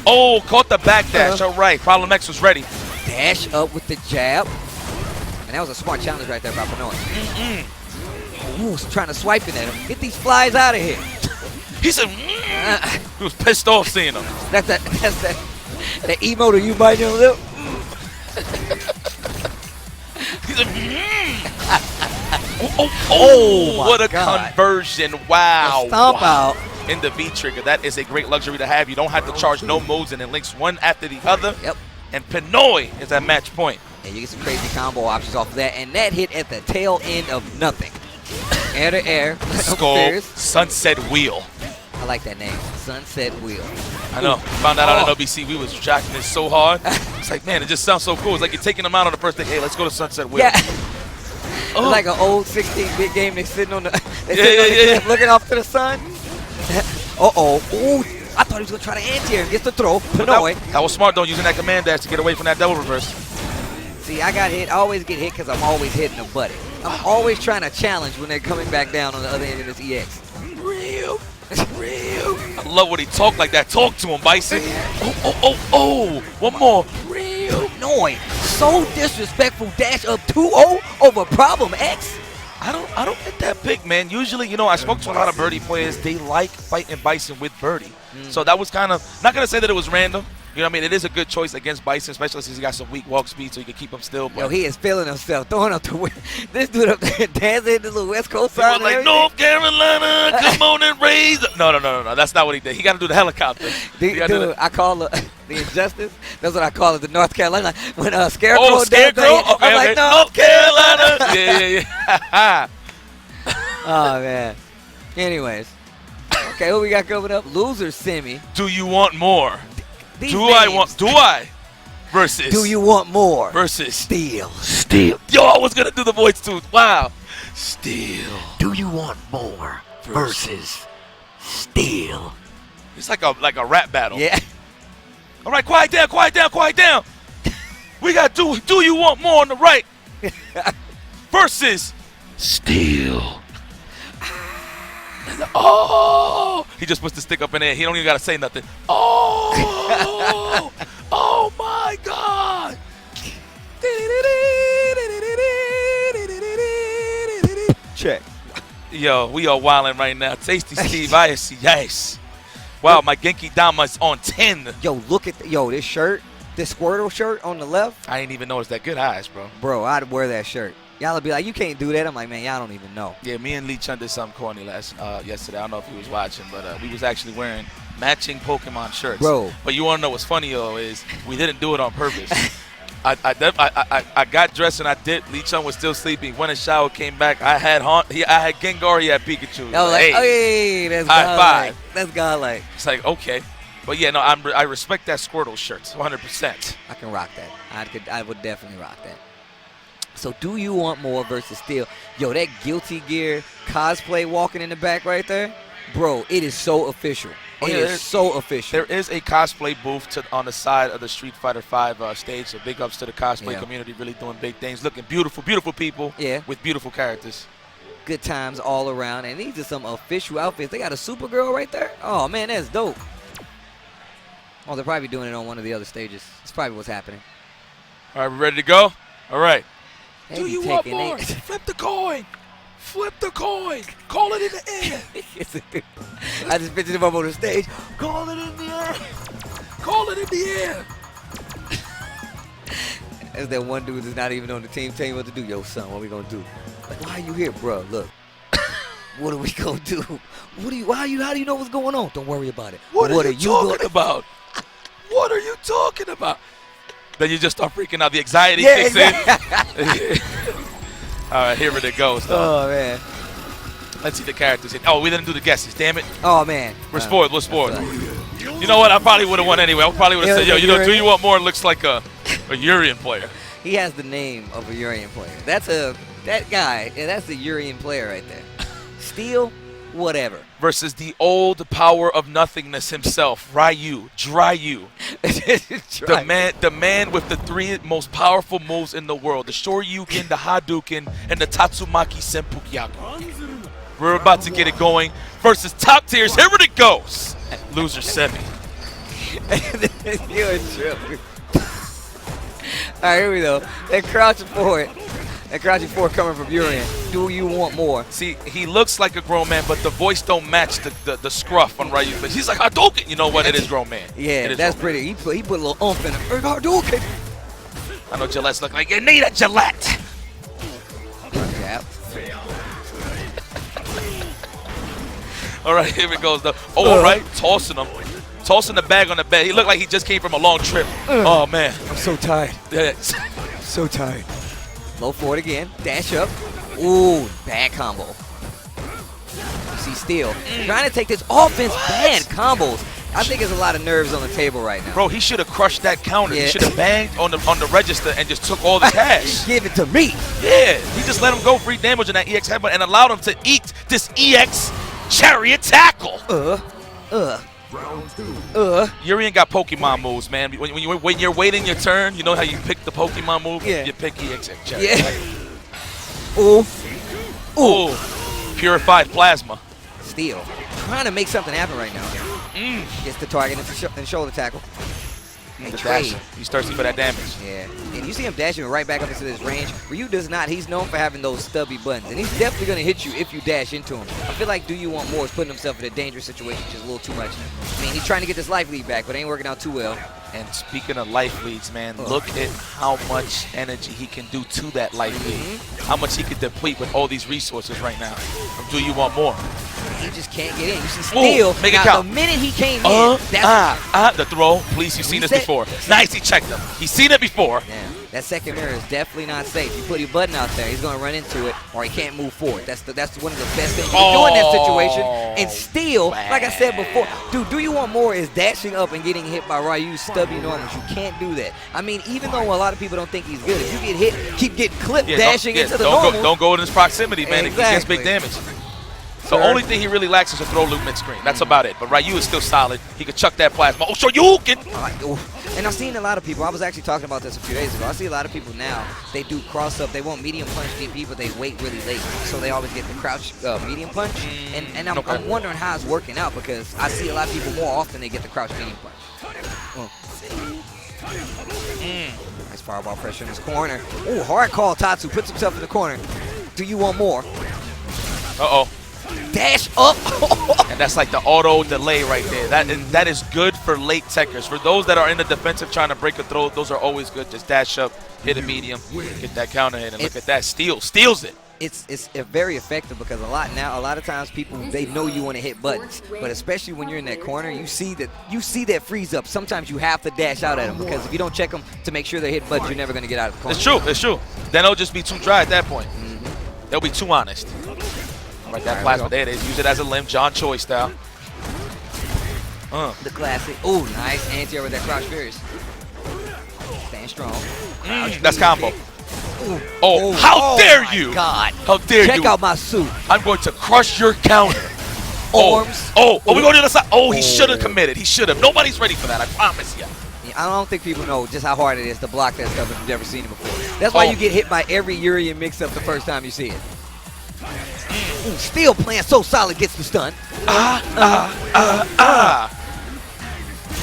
Oh, caught the back dash. All right. Problem X was ready. Dash up with the jab. And that was a smart challenge right there by Penoi. Ooh, trying to swipe it at him. Get these flies out of here. He said, he was pissed off seeing them. That's that emote of you biting your lip. He said, oh, what a God. conversion. Wow. A stomp out. In the V trigger. That is a great luxury to have. You don't have to charge no modes, and it links one after the other. Yep. And Penoi is at match point. And you get some crazy combo options off of that. And that hit at the tail end of nothing. Air to air. Skull Sunset Wheel. I like that name. Sunset Wheel. I know. Found that out at OBC. We was jacking it so hard. It's like, man, it just sounds so cool. It's like you're taking them out on the first thing. Hey, let's go to Sunset Wheel. Yeah. It's like an old 16-bit game. They're sitting on the, cliff looking off to the sun. Uh-oh. Ooh, I thought he was going to try to anti-air. Gets the throw. Penoi. That was smart, though, using that command dash to get away from that double reverse. See, I got hit. I always get hit because I'm always hitting the buddy. I'm always trying to challenge when they're coming back down on the other end of this EX. Real. I love when he talk like that. Talk to him, Bison. Oh. One more. Real. Penoi. So disrespectful. Dash up 2-0 over Problem X. I don't get that big, man. Usually, you know, I spoke to a lot of Birdie players. They like fighting Bison with Birdie. So that was kind of, not going to say that it was random. You know what I mean? It is a good choice against Bison, especially since he got some weak walk speed, so you can keep him still. But yo, he is feeling himself, throwing up the win. This dude up there dancing the little West Coast side. Like, North Carolina, come on and raise. No. That's not what he did. He got to do the helicopter. Dude, I call the injustice. That's what I call it, the North Carolina. Like, when Scarecrow. Oh, Scarecrow? I'm like, North Carolina. Yeah. Oh, man. Anyways. Okay, who we got coming up? Loser semi. Do you want more? Do I? Versus. Do you want more? Versus. Steel. Yo, I was going to do the voice too. Wow. Steel. Do you want more? Versus. Steel. It's like a rap battle. Yeah. All right, quiet down. We got do you want more on the right? Versus. Steel. Oh, he just puts the stick up in there. He don't even got to say nothing. Oh, oh my God. Check. Yo, we are wilding right now. Tasty Steve, I see. Yes. Wow, my Genki Dama's on 10. Yo, look at this shirt. This Squirtle shirt on the left. I ain't even noticed that. Good eyes, bro. Bro, I'd wear that shirt. Y'all would be like, you can't do that. I'm like, man, y'all don't even know. Yeah, me and Lee Chun did something corny yesterday. I don't know if he was watching, but we was actually wearing matching Pokemon shirts. Bro. But you want to know what's funny, though, is we didn't do it on purpose. I got dressed and I did. Lee Chun was still sleeping. Went in the shower, came back. I had Gengar, he had Pikachu. I was like, hey, that's godlike. That's godlike. It's like, okay. But yeah, no, I respect that Squirtle shirt, 100%. I can rock that. I would definitely rock that. So do you want more versus Steel? Yo, that Guilty Gear cosplay walking in the back right there, bro, it is so official. It is so official. There is a cosplay booth on the side of the Street Fighter V stage, so big ups to the cosplay community, really doing big things, looking beautiful, beautiful people with beautiful characters. Good times all around, and these are some official outfits. They got a Supergirl right there. Oh, man, that's dope. Oh, they're probably doing it on one of the other stages. That's probably what's happening. All right, we ready to go? All right. Do you want more? Flip the coin. Flip the coin. Call it in the air. I just pictured him up on the stage. Call it in the air. Call it in the air. There's that one dude that's not even on the team telling you what to do. Yo, son, what are we going to do? Like, why are you here, bro? Look. What are we going to do? How do you know what's going on? Don't worry about it. What are you talking about? What are you talking about? Then you just start freaking out. The anxiety kicks in. All right, here it goes. Oh, man. Let's see the characters. Oh, we didn't do the guesses. Damn it. Oh, man. We're spoiled. You know what? I probably would have won anyway. I probably would have said, yo, do you want more? Looks like a Urian player. He has the name of a Urian player. That guy, that's a Urian player right there. Steel, whatever. Versus the old power of nothingness himself, Ryu, Dryu. The man with the 3 most powerful moves in the world. The Shoryuken, the Hadouken, and the Tatsumaki Senpukyaku. We're about to get it going. Versus top tiers, here it goes. Loser semi. You're a trip. All right, here we go. That crouching forward. That crouching forward coming from your end. Do you want more? See, he looks like a grown man, but the voice don't match the scruff on Ryu. But he's like, Hadouken. You know what? It is grown man. Yeah, that's pretty. He put a little oomph in it. Hadouken. I know Gillette's looking like, you need a Gillette. Jab. All right, here it goes. All right, tossing him. Tossing the bag on the bed. He looked like he just came from a long trip. Oh, man. I'm so tired. Yeah. So tired. Low forward again. Dash up. Ooh, bad combo. You see Steel trying to take this offense. Bad combos. I think there's a lot of nerves on the table right now. Bro, he should have crushed that counter. Yeah. He should have banged on the register and just took all the cash. Give it to me. Yeah, he just let him go free damage on that EX headbutt and allowed him to eat this EX chariot tackle. Urian got Pokemon moves, man. When you're waiting your turn, you know how you pick the Pokemon move? Yeah. You pick EX chariot. Yeah. Ooh. Ooh. Purified plasma. Steel trying to make something happen right now. Gets the target and shoulder tackle. And trade. He's thirsty for that damage. Yeah, and you see him dashing right back up into this range. Ryu does not. He's known for having those stubby buttons, and he's definitely going to hit you if you dash into him. I feel like Do You Want More is putting himself in a dangerous situation, just a little too much. I mean, he's trying to get this life lead back, but it ain't working out too well. And speaking of life leads, man, look at how much energy he can do to that life lead. How much he can deplete with all these resources right now. From Do You Want More? He just can't get in. You see Steel. Make it now, count. The minute he came in, that's the throw. Please, you've seen this before. Nice, he checked him. He's seen it before. Yeah, that second mirror is definitely not safe. You put your button out there, he's going to run into it, or he can't move forward. That's one of the best things you can do in that situation. And Steel, like I said before, dude, Do You Want More is dashing up and getting hit by Ryu's stubby normals. You can't do that. I mean, even though a lot of people don't think he's good, if you get hit, keep getting clipped dashing into the normal. Don't go in his proximity, man. Exactly. It gets big damage. The only thing he really lacks is a throw loop mid-screen. That's about it. But Ryu is still solid. He could chuck that plasma. Oh, Shoryuken! And I've seen a lot of people. I was actually talking about this a few days ago. I see a lot of people now, they do cross-up. They want medium punch DP, but they wait really late. So they always get the crouch medium punch. And I'm wondering how it's working out because I see a lot of people more often they get the crouch medium punch. Nice fireball pressure in his corner. Ooh, hard call. Tatsu puts himself in the corner. Do you want more? Uh-oh. Dash up. And that's like the auto delay right there. That is good for late techers. For those that are in the defensive trying to break a throw, those are always good. Just dash up, hit a medium, get that counter hit, and look at that. Steals it. It's very effective because a lot of times people, they know you want to hit buttons, but especially when you're in that corner, you see that freeze up. Sometimes you have to dash out at them because if you don't check them to make sure they hit buttons, you're never going to get out of the corner. It's true. Then they'll just be too dry at that point. They'll be too honest. Right, that plasma, there it is. Use it as a limb, John Choi style. The classic. Oh, nice anti-air with that crouch furious. Stand strong. That's combo. How dare you! God. How dare you! Check out my suit. I'm going to crush your counter. Arms. We're going to the other side. He should have committed. He should have. Nobody's ready for that, I promise you. I don't think people know just how hard it is to block that stuff if you've never seen it before. That's why you get hit by every Urian mix-up the first time you see it. Steel playing so solid gets the stun.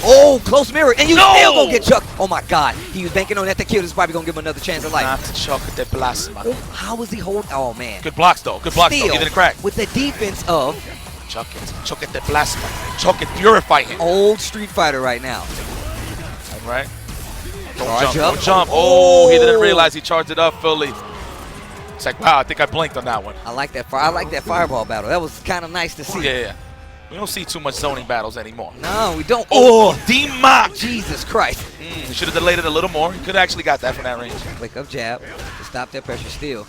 Oh, close mirror, and you still gonna get chucked. Oh my God, he was banking on that to kill. This is probably gonna give him another chance of life. Not to chuck at that plasma. How was he holding? Oh man. Good blocks though. Good blocks though. Give it a crack. With the defense of chuck at the plasma. Chuck it, purify him. Old Street Fighter right now. All right. Don't jump. Oh, he didn't realize he charged it up fully. It's like, wow, I think I blinked on that one. I like that fireball battle. That was kind of nice to see. Yeah. We don't see too much zoning battles anymore. No, we don't. D-Mock! Jesus Christ. We should have delayed it a little more. He could have actually got that from that range. Wake up jab to stop that pressure Steel.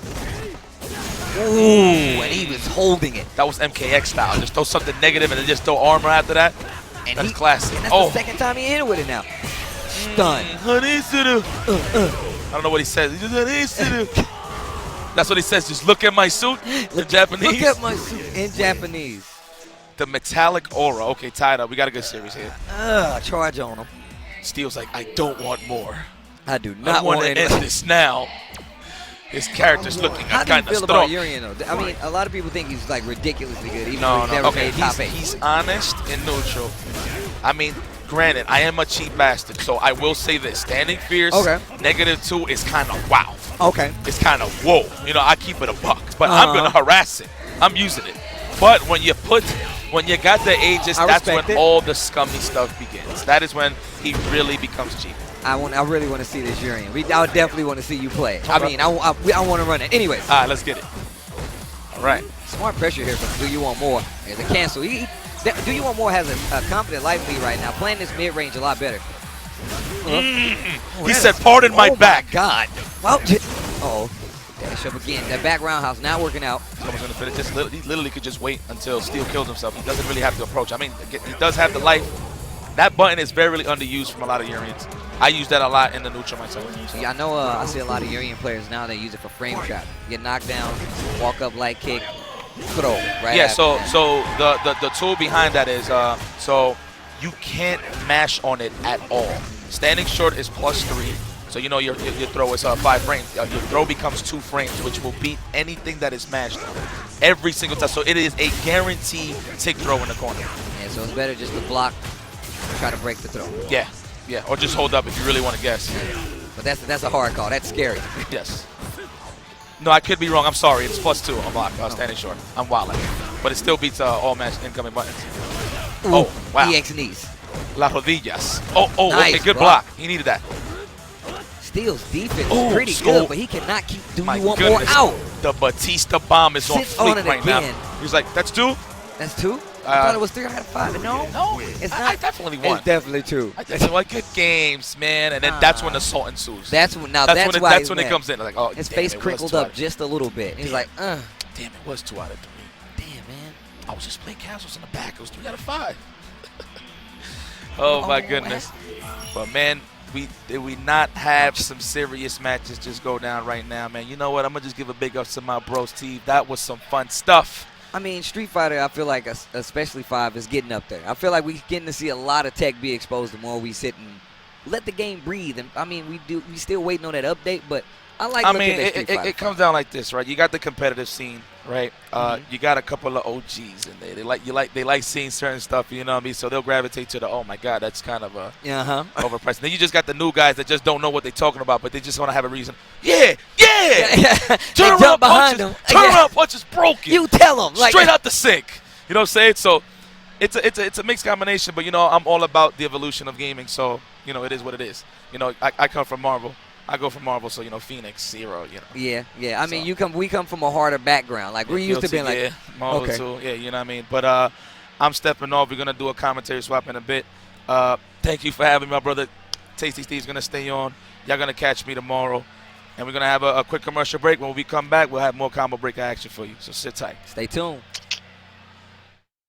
Ooh, and he was holding it. That was MKX style. Just throw something negative and then just throw armor after that. And that's classic. And that's the second time he hit it with it now. Stun. I don't know what he says. He just That's what he says. Just look at my suit in Japanese. Look at my suit in Japanese. the metallic aura. Okay, tied up. We got a good series here. Charge on him. Steel's like, I don't want more. I do I not want want to end this now. His character's looking How do you kind of feel about strong. Urian, though? I mean, a lot of people think he's like ridiculously good. Even No, though he's no. never Okay, made top 8. he's honest and neutral. I mean, granted, I am a cheap bastard, so I will say this. Standing fierce, -2 is kind of wow. Okay. It's kind of whoa. You know, I keep it a buck, but I'm going to harass it. I'm using it. But when you got the ages, that's when all the scummy stuff begins. That is when he really becomes cheap. I really want to see this Urian. I would definitely want to see you play. I mean, I want to run it. Anyways. All right, let's get it. All right. Smart pressure here from Do You Want More. There's a cancel. Do You Want More has a confident life lead right now. Playing this mid-range a lot better. He said, pardon my back. Oh, my God. Well, uh-oh. Dash up again. That back roundhouse not working out. Someone's going to finish this. He literally could just wait until Steel kills himself. He doesn't really have to approach. I mean, he does have the life. That button is very underused from a lot of Urians. I use that a lot in the neutral myself. So. Yeah, I know I see a lot of Urian players now, they use it for frame trap. Get knocked down, walk up, light kick, throw. Right yeah, after. so the tool behind that is, so you can't mash on it at all. Standing short is +3. So, you know, your throw is 5 frames. Your throw becomes 2 frames, which will beat anything that is mashed every single time. So it is a guaranteed tick throw in the corner. Yeah, so it's better just to block, try to break the throw. Yeah, or just hold up if you really want to guess. But that's a hard call. That's scary. Yes. No, I could be wrong. I'm sorry. It's +2 on block. Standing short. I'm wilding. But it still beats all match incoming buttons. Ooh, oh, wow. EX knees. Las rodillas. Oh, nice, okay, good bro. block. He needed that. Steel's defense is pretty good, but he cannot keep Do You Want goodness. More out. The Batista bomb is on fleek right now. He's like, that's 2? That's 2? I thought it was 3 out of 5. No, it's not. I definitely won. It's definitely 2. I definitely won. Good games, man. And then that's when the salt ensues. That's when it comes in. Like, oh, his face crinkled up just a little bit. He's like, Damn, it was 2 out of 3. Damn, man. I was just playing casuals in the back. It was 3 out of 5. Oh my goodness. But man, did we not have some serious matches just go down right now, man? You know what? I'm gonna just give a big up to my bro Steve. That was some fun stuff. I mean, Street Fighter, I feel like, especially 5, is getting up there. I feel like we're getting to see a lot of tech be exposed the more we sit and let the game breathe. And I mean, we still waiting on that update, but I like looking at Street Fighter. It comes down like this, right? You got the competitive scene, right? You got a couple of OGs in there. They like seeing certain stuff, you know what I mean? So they'll gravitate to the, oh my God, that's kind of overpriced. Then you just got the new guys that just don't know what they're talking about, but they just want to have a reason. Yeah. Turn around punches broken. You tell them straight out the sink. You know what I'm saying? So it's a mixed combination, but you know I'm all about the evolution of gaming. So you know it is what it is. You know I come from Marvel. I go from Marvel, so you know Phoenix, Zero, you know. Yeah. I mean, we come from a harder background. Like we're used to being like Marvel too. Yeah, you know what I mean. But I'm stepping off. We're gonna do a commentary swap in a bit. Thank you for having me, my brother. Tasty Steve's gonna stay on. Y'all gonna catch me tomorrow, and we're gonna have a quick commercial break. When we come back, we'll have more combo break action for you. So sit tight. Stay tuned.